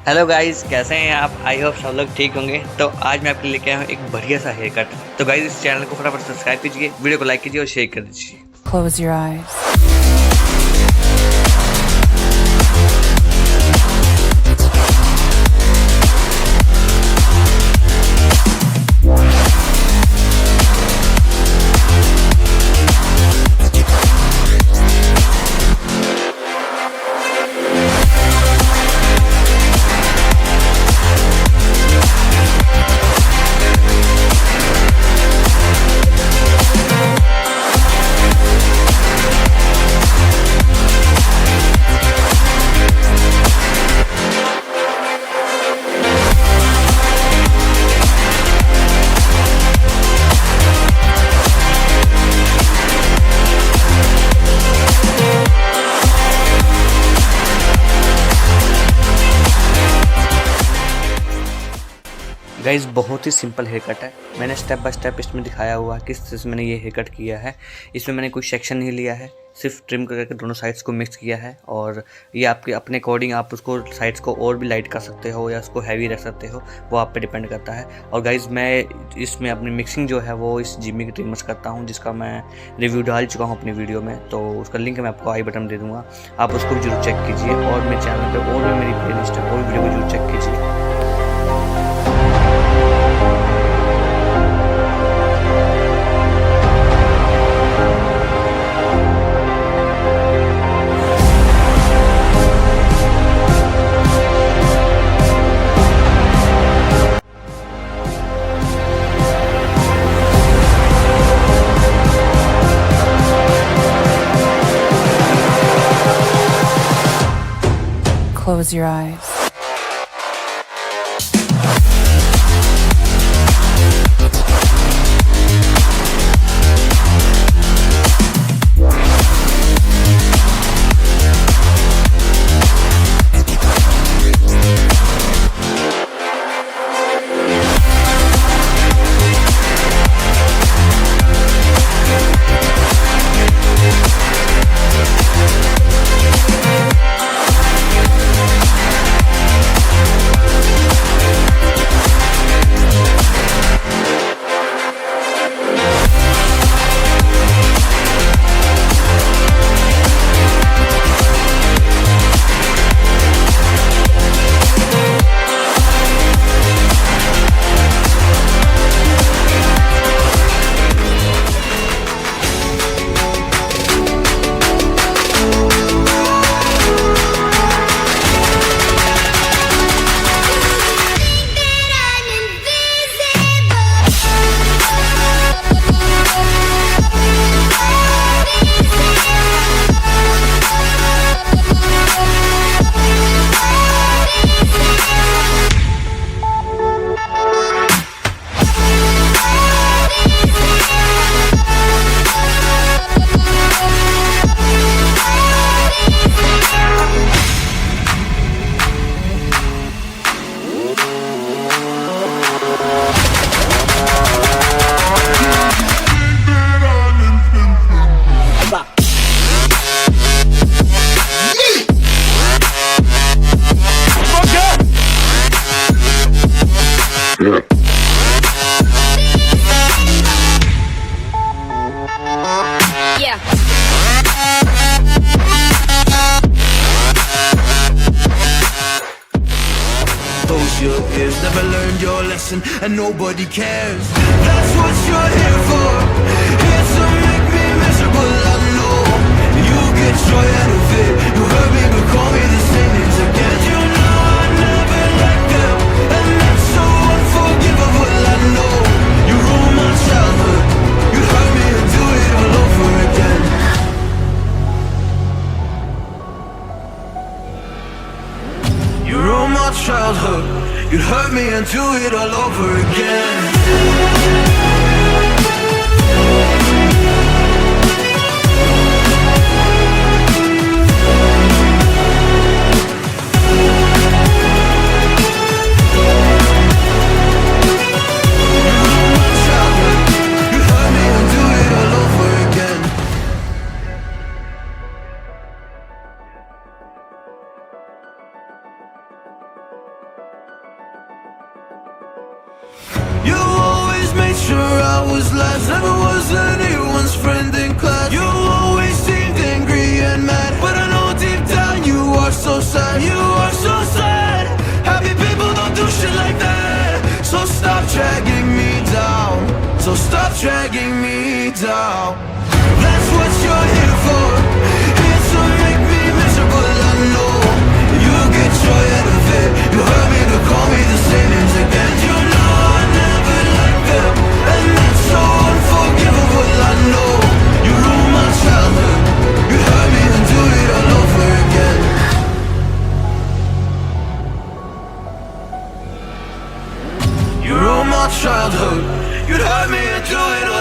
Hello guys, कैसे हैं आप? आई होप सब लोग ठीक होंगे। तो आज मैं आपके लिए लेके आया हूँ एक बढ़िया सा हेयर कट। तो गाइस, इस चैनल को फटाफट सब्सक्राइब कीजिए, वीडियो को लाइक कीजिए और शेयर कर दीजिए। Close your eyes. गाइस, बहुत ही सिंपल हेयर कट है। मैंने स्टेप बाय स्टेप इसमें दिखाया हुआ है किस तरह से मैंने ये हेयर कट किया है। इसमें मैंने कोई सेक्शन नहीं लिया है, सिर्फ ट्रिम करके दोनों साइड्स को मिक्स किया है। और ये आपके अपने अकॉर्डिंग आप उसको साइड्स को और भी लाइट कर सकते हो या उसको हैवी रख सकते हो, वो आप पे डिपेंड करता है। और गाइस, मैं इसमें अपनी मिक्सिंग जो है वो इस जिमी की ट्रिमर से करता हूँ, जिसका मैं रिव्यू डाल चुका हूँ अपनी वीडियो में। तो उसका लिंक मैं आपको आई बटन दे दूँगा, आप उसको भी जरूर चेक कीजिए। और मेरे चैनल पर और भी मेरी प्ले लिस्ट है, और वीडियो को जरूर चेक कीजिए। Close your eyes. Yeah. Close your ears, never learned your lesson, and nobody cares. That's what you're here for. Here to make me miserable, I know. You get joy out of it. You hurt me, but call me the same names again. You know I never let them, and that's so unforgivable, I know. You ruined my childhood. You hurt me and do it all over again. You ruined my childhood. You hurt me and do it all over again. You always made sure I was last, never was anyone's friend in class. You always seemed angry and mad, but I know deep down you are so sad. You are so sad. Happy people don't do shit like that. So stop dragging me down. So stop dragging me down. That's what you're here for. Here to make me miserable, I know. You get joy out of it. You hurt me to call me the same names again. You know I never liked them, and that's so unforgivable, I know. You ruined my childhood. You hurt me and do it all over again. You ruined my childhood. You'd hurt me and do it